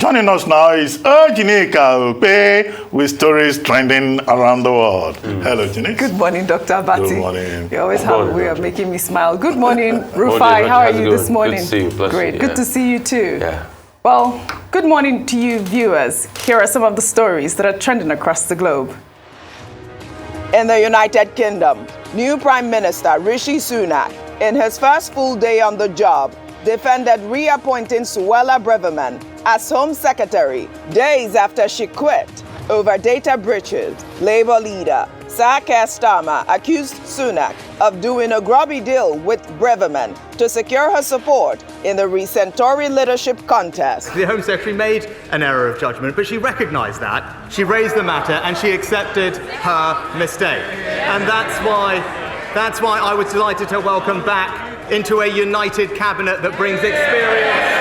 Joining us now is OjyOkpe with stories trending around the world. Hello, Janet. Good morning, Dr. Abati. Good morning. You always have a way of making me smile. Good morning, Rufai. How are you this morning? Good to see you. Bless Great. you, Good to see you too. Yeah. Well, good morning to you viewers. Here are some of the stories that are trending across the globe. In the United Kingdom, new Prime Minister Rishi Sunak, in his first full day on the job, defended reappointing Suella Braverman as Home Secretary days after she quit over data breaches. Labour leader Sir Keir Starmer accused Sunak of doing a grubby deal with Braverman to secure her support in the recent Tory leadership contest. The Home Secretary made an error of judgment, but she recognised that. She raised the matter and she accepted her mistake. And that's why I was delighted to welcome back into a united cabinet that brings experience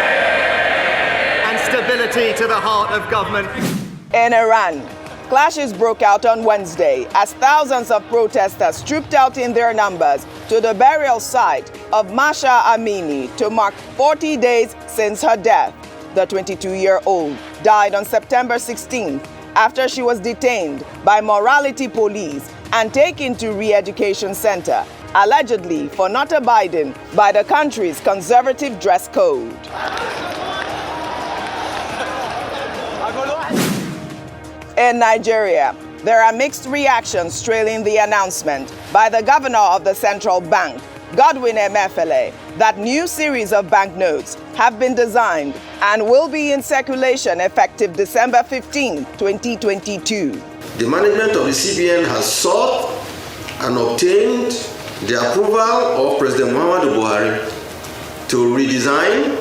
and stability to the heart of government. In Iran, clashes broke out on Wednesday as thousands of protesters trooped out in their numbers to the burial site of Masha Amini to mark 40 days since her death. The 22-year-old died on September 16th after she was detained by morality police and taken to re-education center, allegedly for not abiding by the country's conservative dress code. In Nigeria, there are mixed reactions trailing the announcement by the governor of the central bank, Godwin Emefiele, that new series of banknotes have been designed and will be in circulation effective December 15, 2022. The management of the CBN has sought and obtained the approval of President Muhammadu Buhari to redesign,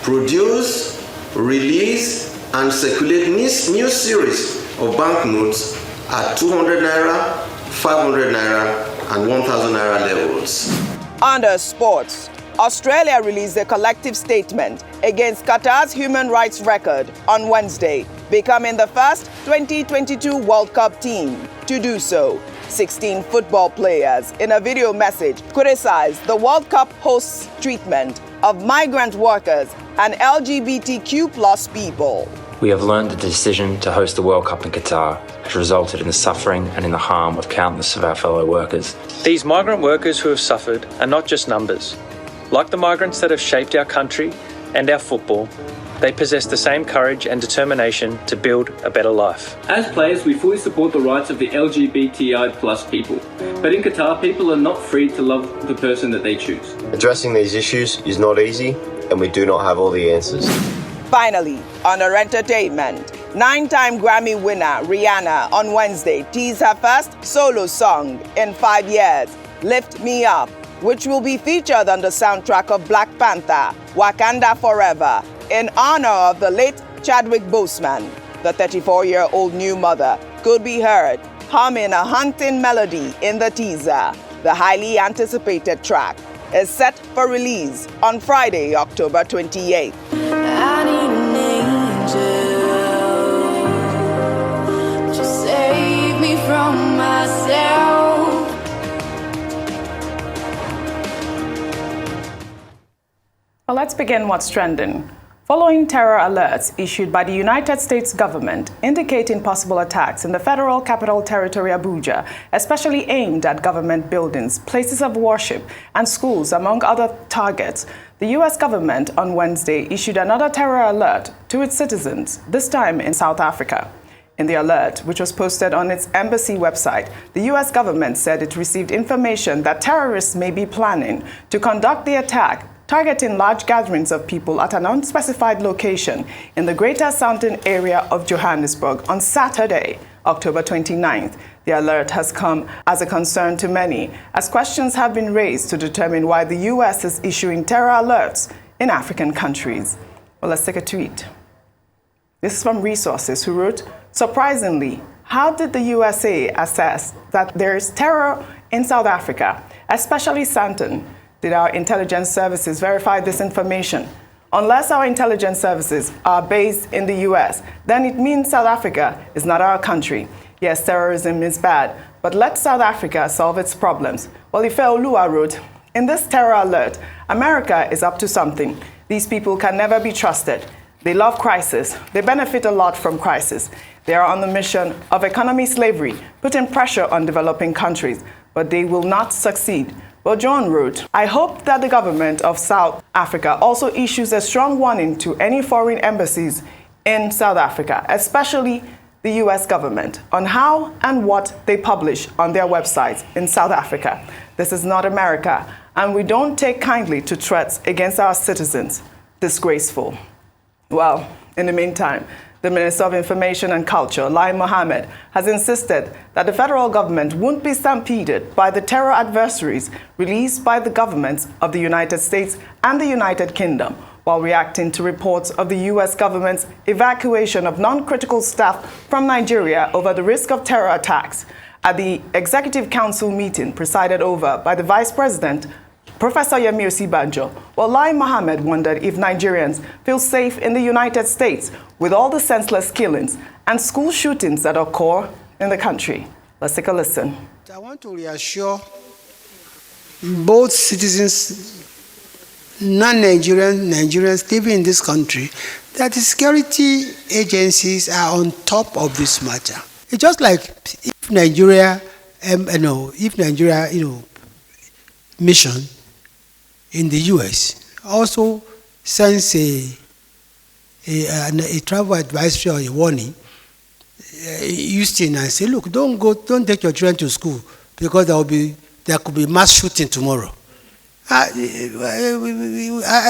produce, release, and circulate new series of banknotes at 200 naira, 500 naira, and 1,000 naira levels. Under sports, Australia released a collective statement against Qatar's human rights record on Wednesday, becoming the first 2022 World Cup team to do so. 16 football players, in a video message, criticized the World Cup hosts' treatment of migrant workers and LGBTQ+ people. We have learned that the decision to host the World Cup in Qatar has resulted in the suffering and in the harm of countless of our fellow workers. These migrant workers who have suffered are not just numbers. Like the migrants that have shaped our country and our football, they possess the same courage and determination to build a better life. As players, we fully support the rights of the LGBTI+ people. But in Qatar, people are not free to love the person that they choose. Addressing these issues is not easy, and we do not have all the answers. Finally, on our entertainment, 9-time Grammy winner Rihanna on Wednesday teased her first solo song in 5 years, Lift Me Up, which will be featured on the soundtrack of Black Panther, Wakanda Forever, in honor of the late Chadwick Boseman. The 34-year-old new mother could be heard humming a haunting melody in the teaser. The highly anticipated track is set for release on Friday, October 28th. I need an angel to save me from myself. Well, let's begin what's trending. Following terror alerts issued by the United States government indicating possible attacks in the Federal Capital Territory, Abuja, especially aimed at government buildings, places of worship, and schools, among other targets, the U.S. government on Wednesday issued another terror alert to its citizens, this time in South Africa. In the alert, which was posted on its embassy website, the U.S. government said it received information that terrorists may be planning to conduct the attack targeting large gatherings of people at an unspecified location in the Greater Sandton area of Johannesburg on Saturday, October 29th. The alert has come as a concern to many, as questions have been raised to determine why the U.S. is issuing terror alerts in African countries. Well, let's take a tweet. This is from Resources, who wrote, "Surprisingly, how did the USA assess that there is terror in South Africa, especially Sandton? Did our intelligence services verify this information? Unless our intelligence services are based in the US, then it means South Africa is not our country. Yes, terrorism is bad, but let South Africa solve its problems." Well, Ife Olua wrote, "In this terror alert, America is up to something. These people can never be trusted. They love crisis. They benefit a lot from crisis. They are on the mission of economy slavery, putting pressure on developing countries, but they will not succeed. Well, John wrote, I hope that the government of South Africa also issues a strong warning to any foreign embassies in South Africa, especially the US government, on how and what they publish on their websites in South Africa. This is not America, and we don't take kindly to threats against our citizens. Disgraceful. Well, in the meantime, the Minister of Information and Culture, Lai Mohammed, has insisted that the federal government won't be stampeded by the terror advisories released by the governments of the United States and the United Kingdom, while reacting to reports of the U.S. government's evacuation of non-critical staff from Nigeria over the risk of terror attacks. At the Executive Council meeting presided over by the Vice President, Professor Yemi Osibanjo, well, Lai Mohammed wondered if Nigerians feel safe in the United States with all the senseless killings and school shootings that occur in the country. Let's take a listen. I want to reassure both citizens, non-Nigerians, Nigerians living in this country, that the security agencies are on top of this matter. It's just like if Nigeria, mission in the U.S. also sends a travel advisory or a warning, Houston, and say, look, don't take your children to school because there could be mass shooting tomorrow.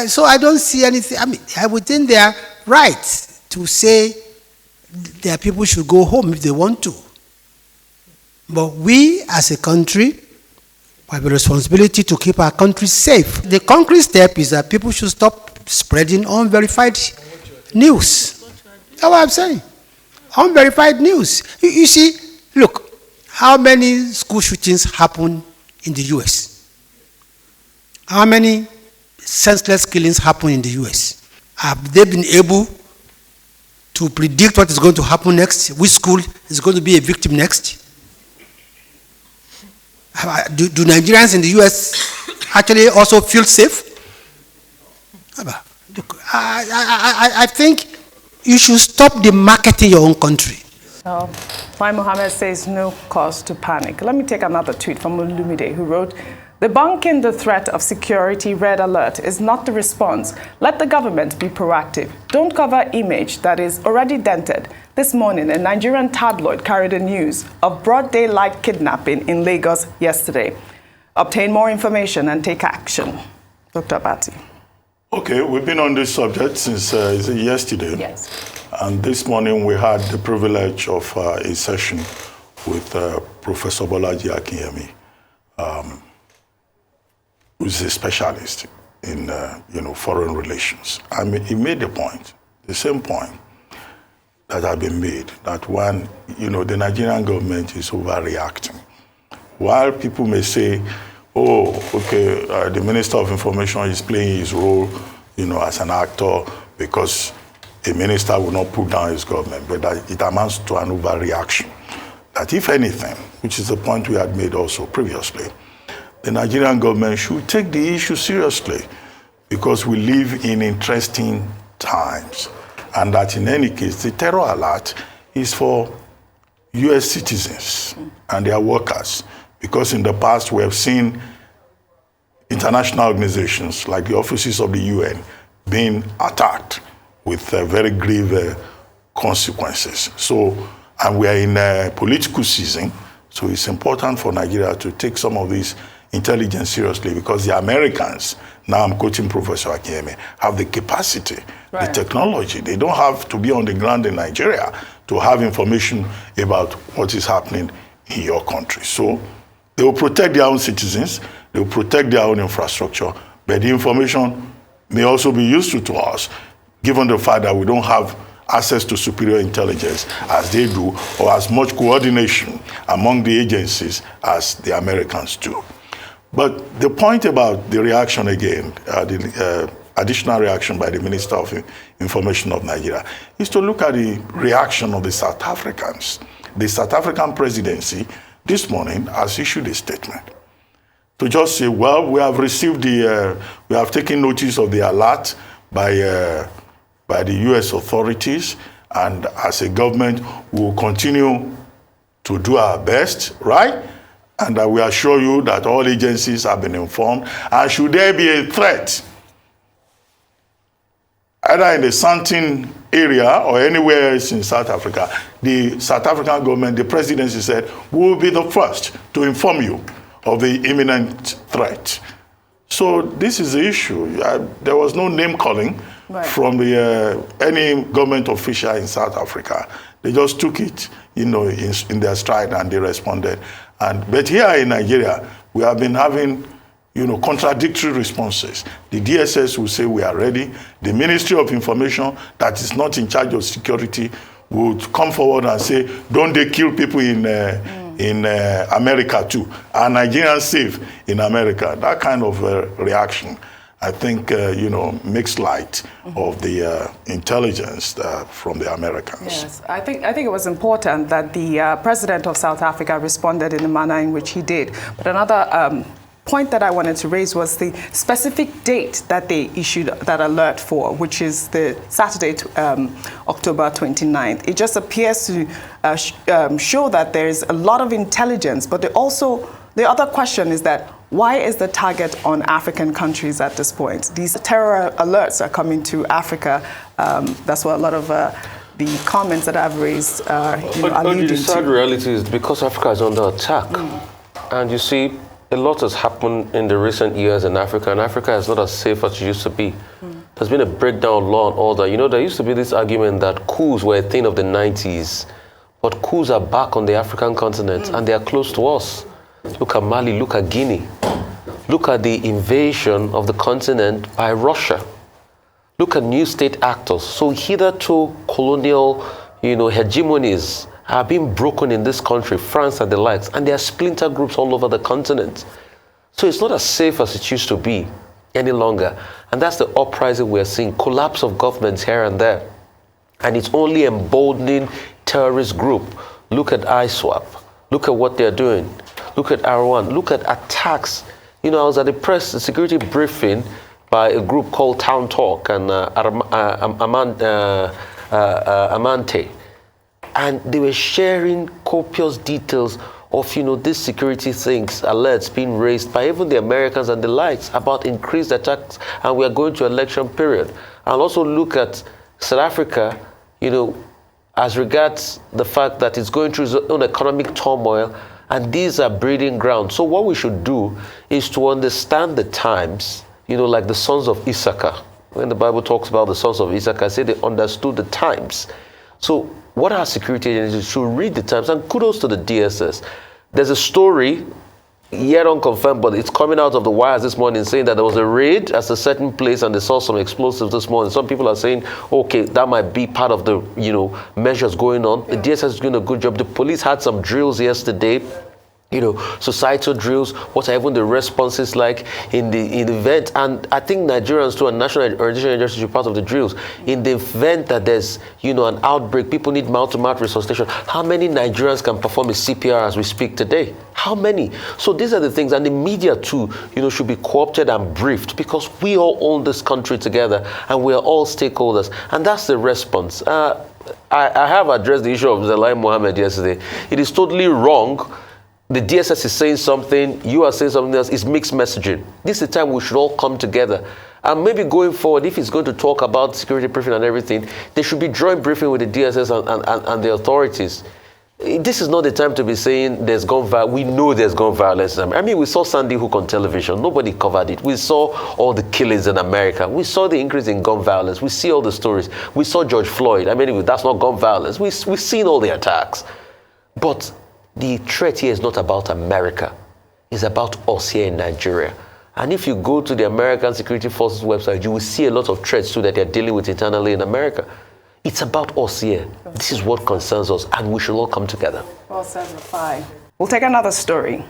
So I don't see anything. I mean, I would think they are right to say their people should go home if they want to. But we, as a country, have a responsibility to keep our country safe. The concrete step is that people should stop spreading unverified news. That's what I'm saying. Unverified news. You see, look, how many school shootings happen in the U.S.? How many senseless killings happen in the U.S.? Have they been able to predict what is going to happen next? Which school is going to be a victim next? Do Nigerians in the U.S. actually also feel safe? Look, I think you should stop the marketing your own country. Lai Mohammed says no cause to panic. Let me take another tweet from Olumide, who wrote, debunking the threat of security red alert is not the response. Let the government be proactive. Don't cover image that is already dented. This morning, a Nigerian tabloid carried the news of broad daylight kidnapping in Lagos yesterday. Obtain more information and take action. Dr. Abati. Okay, we've been on this subject since yesterday. Yes. And this morning we had the privilege of a session with Professor Bolaji Akinyemi, who's a specialist in foreign relations. I mean, he made the point, the same point that have been made, that when the Nigerian government is overreacting. While people may say, oh, okay, the Minister of Information is playing his role, as an actor, because a minister will not put down his government, but that it amounts to an overreaction. That if anything, which is the point we had made also previously, the Nigerian government should take the issue seriously, because we live in interesting times. And that in any case, the terror alert is for US citizens and their workers. Because in the past, we have seen international organizations like the offices of the UN being attacked with very grave consequences. So, and we are in a political season, so it's important for Nigeria to take some of this intelligence seriously, because the Americans, now I'm quoting Professor Akinyemi, have the capacity, the technology. They don't have to be on the ground in Nigeria to have information about what is happening in your country. So they will protect their own citizens, they will protect their own infrastructure, but the information may also be useful to us, given the fact that we don't have access to superior intelligence as they do, or as much coordination among the agencies as the Americans do. But the point about the reaction again, the additional reaction by the Minister of Information of Nigeria, is to look at the reaction of the South Africans. The South African presidency this morning has issued a statement to just say, well, we have received we have taken notice of the alert by by the U.S. authorities, and as a government, we will continue to do our best, right? And we assure you that all agencies have been informed. And should there be a threat, either in the Sandton area or anywhere else in South Africa, the South African government, the presidency said, we will be the first to inform you of the imminent threat. So this is the issue. There was no name calling from any government official in South Africa. They just took it, in their stride, and they responded. But here in Nigeria, we have been having, contradictory responses. The DSS will say we are ready. The Ministry of Information, that is not in charge of security, would come forward and say, don't they kill people in America too? Are Nigerians safe in America? That kind of reaction, I think, makes light of the intelligence from the Americans. Yes, I think it was important that the president of South Africa responded in the manner in which he did. But another point that I wanted to raise was the specific date that they issued that alert for, which is the Saturday, October 29th. It just appears to show that there is a lot of intelligence, but the other question is that why is the target on African countries at this point? These terror alerts are coming to Africa. That's what a lot of the comments that I've raised alluding to. The sad reality is because Africa is under attack. And you see, a lot has happened in the recent years in Africa, and Africa is not as safe as it used to be. There's been a breakdown of law and order. There used to be this argument that coups were a thing of the 90s, but coups are back on the African continent, and they are close to us. Look at Mali, look at Guinea. Look at the invasion of the continent by Russia. Look at new state actors. So hitherto colonial, hegemonies are being broken in this country, France and the likes, and there are splinter groups all over the continent. So it's not as safe as it used to be any longer. And that's the uprising we're seeing, collapse of governments here and there. And it's only emboldening terrorist group. Look at ISWAP. Look at what they're doing. Look at R1. Look at attacks. I was at a security briefing by a group called Town Talk and Amante. And they were sharing copious details of, these security things, alerts being raised by even the Americans and the likes about increased attacks, and we are going to election period. And also look at South Africa, as regards the fact that it's going through its own economic turmoil, and these are breeding grounds. So what we should do is to understand the times, like the sons of Issachar. When the Bible talks about the sons of Issachar, say they understood the times. So what our security agencies should read the times, and kudos to the DSS. There's a story, yet unconfirmed, but it's coming out of the wires this morning saying that there was a raid at a certain place and they saw some explosives this morning. Some people are saying, okay, that might be part of the, measures going on. The DSS is doing a good job. The police had some drills yesterday. Societal drills, what are even the responses like in the event? And I think Nigerians too and national orientation agencies should be part of the drills. In the event that there's, an outbreak, people need mouth-to-mouth resuscitation. How many Nigerians can perform a CPR as we speak today? How many? So these are the things, and the media too, should be co-opted and briefed, because we all own this country together and we are all stakeholders. And that's the response. I have addressed the issue of Lai Mohammed yesterday. It is totally wrong. The DSS is saying something, you are saying something else. It's mixed messaging. This is the time we should all come together. And maybe going forward, if it's going to talk about security briefing and everything, there should be joint briefing with the DSS and the authorities. This is not the time to be saying there's gun violence. We know there's gun violence. I mean, we saw Sandy Hook on television. Nobody covered it. We saw all the killings in America. We saw the increase in gun violence. We see all the stories. We saw George Floyd. I mean, that's not gun violence. We've seen all the attacks. But the threat here is not about America. It's about us here in Nigeria. And if you go to the American Security Forces website, you will see a lot of threats too that they're dealing with internally in America. It's about us here. This is what concerns us, and we should all come together. Well said, Rafai. We'll take another story.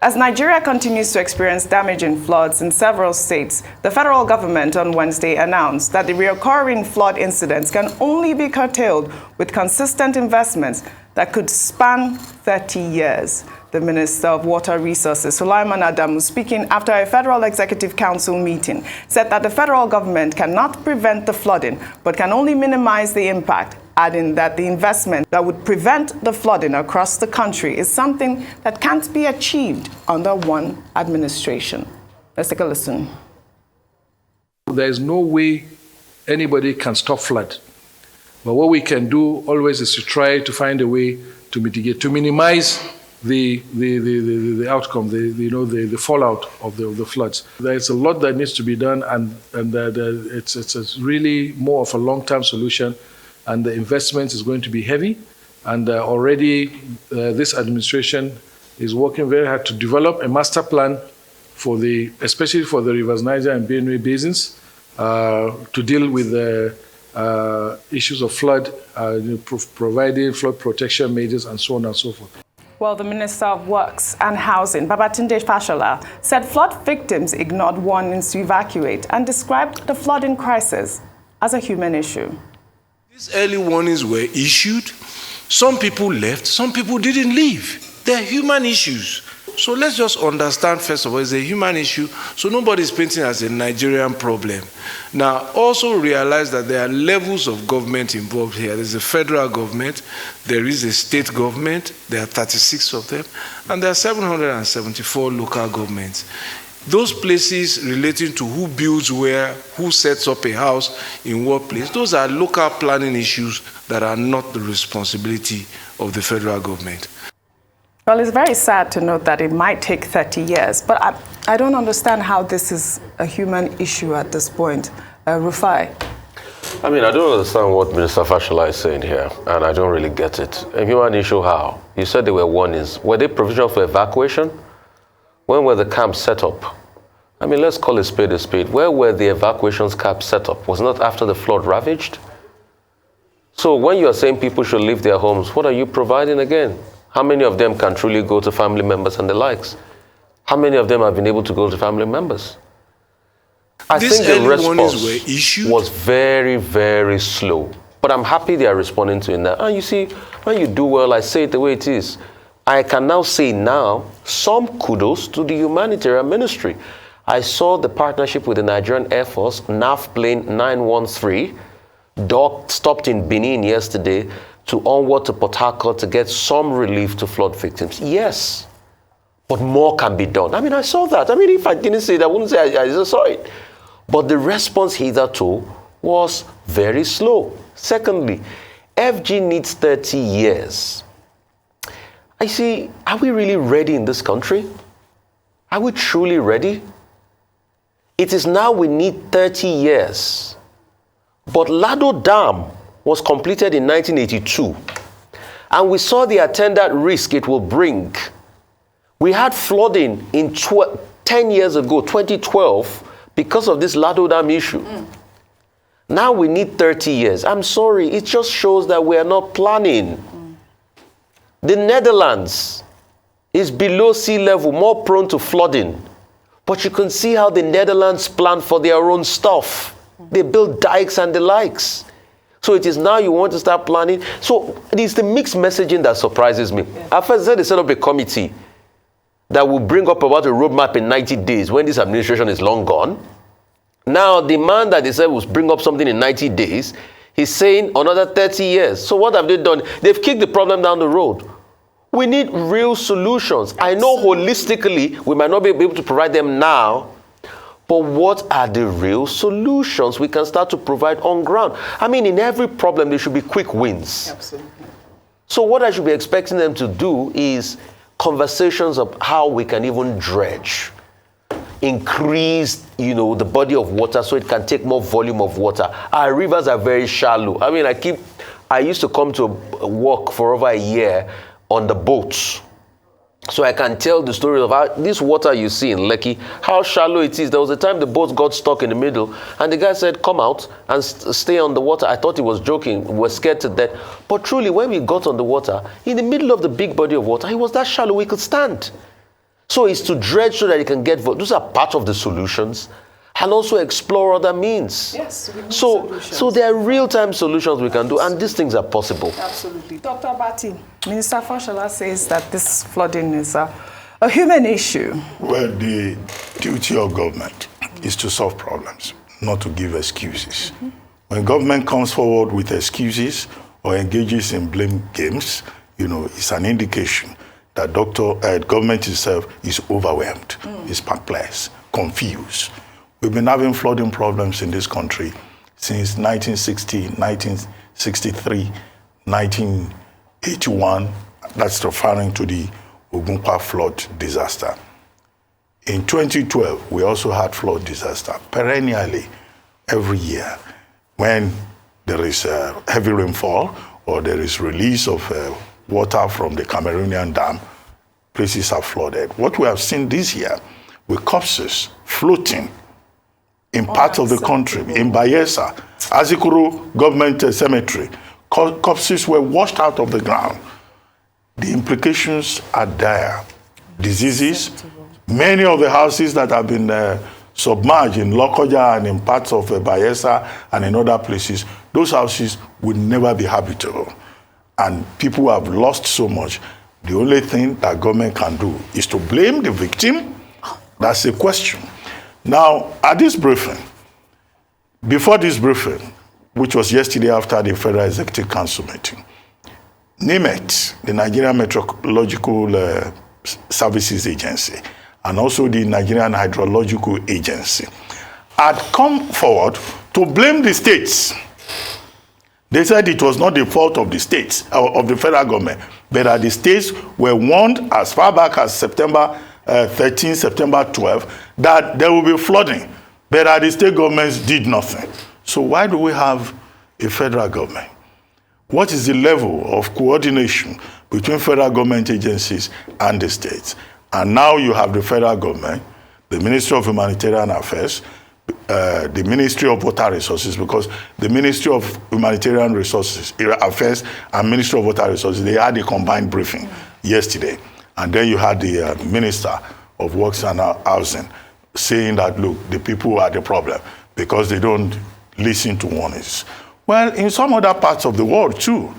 As Nigeria continues to experience damaging floods in several states, the federal government on Wednesday announced that the reoccurring flood incidents can only be curtailed with consistent investments that could span 30 years. The Minister of Water Resources, Sulaiman Adamu, speaking after a Federal Executive Council meeting, said that the federal government cannot prevent the flooding, but can only minimize the impact, adding that the investment that would prevent the flooding across the country is something that can't be achieved under one administration. Let's take a listen. There is no way anybody can stop flood. But what we can do always is to try to find a way to mitigate, to minimize the outcome, the fallout of the floods. There's a lot that needs to be done, and it's really more of a long-term solution, and the investment is going to be heavy. And already this administration is working very hard to develop a master plan for especially for the rivers Niger and Benue basins, to deal with the issues of flood, providing flood protection measures, and so on and so forth. Well, the Minister of Works and Housing, Babatunde Fashola, said flood victims ignored warnings to evacuate and described the flooding crisis as a human issue. These early warnings were issued. Some people left, some people didn't leave. They're human issues. So let's just understand, first of all, it's a human issue, so nobody's painting it as a Nigerian problem. Now, also realize that there are levels of government involved here. There's a federal government, there is a state government, there are 36 of them, and there are 774 local governments. Those places relating to who builds where, who sets up a house in what place, those are local planning issues that are not the responsibility of the federal government. Well, it's very sad to note that it might take 30 years, but I don't understand how this is a human issue at this point. Rufai? I mean, I don't understand what Minister Fashola is saying here, and I don't really get it. A human issue how? You said there were warnings. Were they provision for evacuation? When were the camps set up? I mean, let's call a spade a spade. Where were the evacuations camps set up? Was not after the flood ravaged? So when you are saying people should leave their homes, what are you providing again? How many of them can truly go to family members and the likes? How many of them have been able to go to family members? I think the response was very, very slow. But I'm happy they are responding to it now. And you see, when you do well, I say it the way it is. I can now say now, some kudos to the humanitarian ministry. I saw the partnership with the Nigerian Air Force, NAF plane 913, docked, stopped in Benin yesterday, to onward to Port Harcourt to get some relief to flood victims. Yes, but more can be done. I mean, I saw that. I mean, if I didn't say it, I wouldn't say I just saw it. But the response hitherto was very slow. Secondly, FG needs 30 years. I see, are we really ready in this country? Are we truly ready? It is now we need 30 years. But Lado Dam was completed in 1982, and we saw the attendant risk it will bring. We had flooding in 10 years ago, 2012, because of this Lado Dam issue. Now we need 30 years. I'm sorry, it just shows that we are not planning. The Netherlands is below sea level, more prone to flooding. But you can see how the Netherlands plan for their own stuff. They build dikes and the likes. So it is now you want to start planning. So it is the mixed messaging that surprises me. Yeah. At first, they set up a committee that will bring up about a roadmap in 90 days when this administration is long gone. Now, the man that they said will bring up something in 90 days, he's saying another 30 years. So what have they done? They've kicked the problem down the road. We need real solutions. I know holistically we might not be able to provide them now, but what are the real solutions we can start to provide on ground? I mean, in every problem, there should be quick wins. Absolutely. So what I should be expecting them to do is conversations of how we can even dredge, increase, the body of water so it can take more volume of water. Our rivers are very shallow. I mean, I used to come to work for over a year on the boats. So I can tell the story of how this water you see in Lekki, how shallow it is. There was a time the boat got stuck in the middle, and the guy said, come out and stay on the water. I thought he was joking. We were scared to death. But truly, when we got on the water, in the middle of the big body of water, it was that shallow we could stand. So it's to dredge so that it can get vote. Those are part of the solutions. And also explore other means. Yes, we need so there are real-time solutions we can do, and these things are possible. Absolutely. Dr. Abati, Minister Fashola says that this flooding is a human issue. Well, the duty of government is to solve problems, not to give excuses. When government comes forward with excuses or engages in blame games, it's an indication that government itself is overwhelmed, is perplexed, confused. We've been having flooding problems in this country since 1960, 1963, 1981. That's referring to the Ogunpa flood disaster. In 2012, we also had flood disaster perennially every year. When there is heavy rainfall or there is release of water from the Cameroonian dam, places are flooded. What we have seen this year with corpses floating in parts of the country, in Bayelsa, Azikuru Government Cemetery, corpses were washed out of the ground. The implications are dire. Diseases, many of the houses that have been submerged in Lokoja and in parts of Bayelsa and in other places, those houses will never be habitable. And people have lost so much. The only thing that government can do is to blame the victim. That's the question. Now, at this briefing, before this briefing, which was yesterday after the Federal Executive Council meeting, NIMET, the Nigerian Meteorological Services Agency, and also the Nigerian Hydrological Agency, had come forward to blame the states. They said it was not the fault of the states, or of the federal government, but that the states were warned as far back as September 13, September 12, that there will be flooding, but that the state governments did nothing. So why do we have a federal government? What is the level of coordination between federal government agencies and the states? And now you have the federal government, the Ministry of Humanitarian Affairs, the Ministry of Water Resources, because the Ministry of Humanitarian Affairs and Ministry of Water Resources, they had a combined briefing yesterday. And then you had the Minister of Works and Housing saying that, look, the people are the problem because they don't listen to warnings. Well, in some other parts of the world too,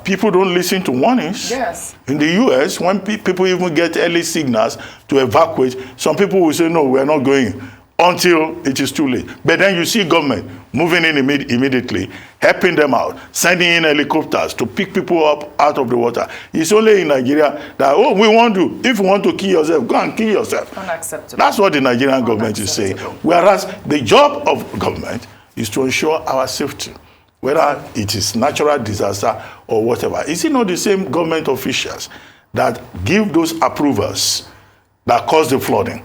people don't listen to warnings. Yes. In the US, when people even get early signals to evacuate, some people will say, no, we're not going until it is too late. But then you see government moving in immediately, helping them out, sending in helicopters to pick people up out of the water. It's only in Nigeria that, we want to, if you want to kill yourself, go and kill yourself. Unacceptable. That's what the Nigerian government is saying. Whereas the job of government is to ensure our safety, whether it is natural disaster or whatever. Is it not the same government officials that give those approvals that cause the flooding,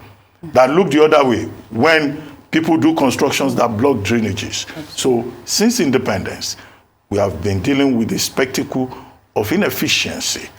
that look the other way when people do constructions that block drainages? So since independence, we have been dealing with the spectacle of inefficiency,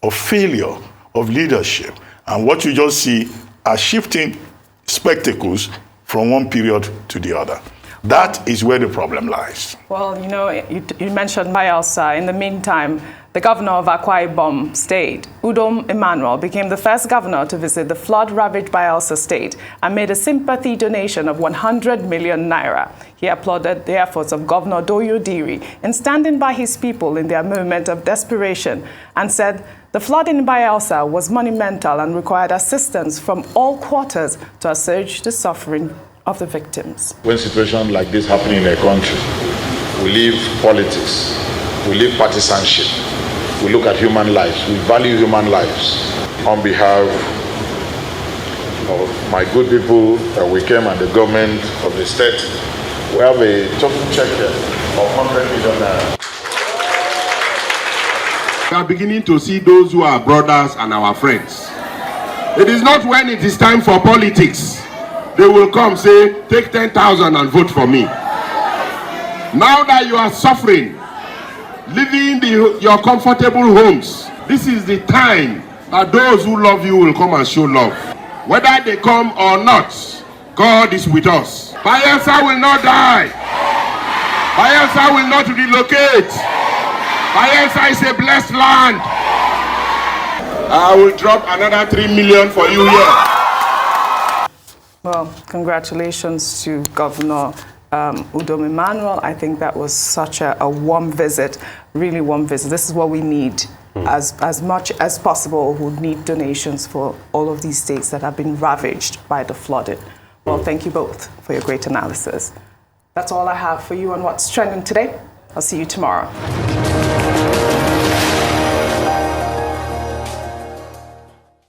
of failure, of leadership. And what you just see are shifting spectacles from one period to the other. That is where the problem lies. Well, you mentioned Bayelsa. In the meantime, the governor of Akwa Ibom State, Udom Emmanuel, became the first governor to visit the flood-ravaged Bayelsa State and made a sympathy donation of 100 million naira. He applauded the efforts of Governor Doyo Diri in standing by his people in their moment of desperation and said the flood in Bayelsa was monumental and required assistance from all quarters to assuage the suffering of the victims. When situations like this happen in a country, we leave politics, we leave partisanship, we look at human lives, we value human lives. On behalf of my good people that we came and the government of the state, we have a total check here of 100 million naira. We are beginning to see those who are brothers and our friends. It is not when it is time for politics they will come say, take 10,000 and vote for me. Now that you are suffering, living your comfortable homes, this is the time that those who love you will come and show love. Whether they come or not, God is with us. Bayelsa will not die. Bayelsa will not relocate. Bayelsa is a blessed land. I will drop another 3 million for you here. Well, congratulations to Governor Udom Emmanuel. I think that was such a warm visit, really warm visit. This is what we need. As much as possible, we need donations for all of these states that have been ravaged by the flooding. Well, thank you both for your great analysis. That's all I have for you on What's Trending today. I'll see you tomorrow.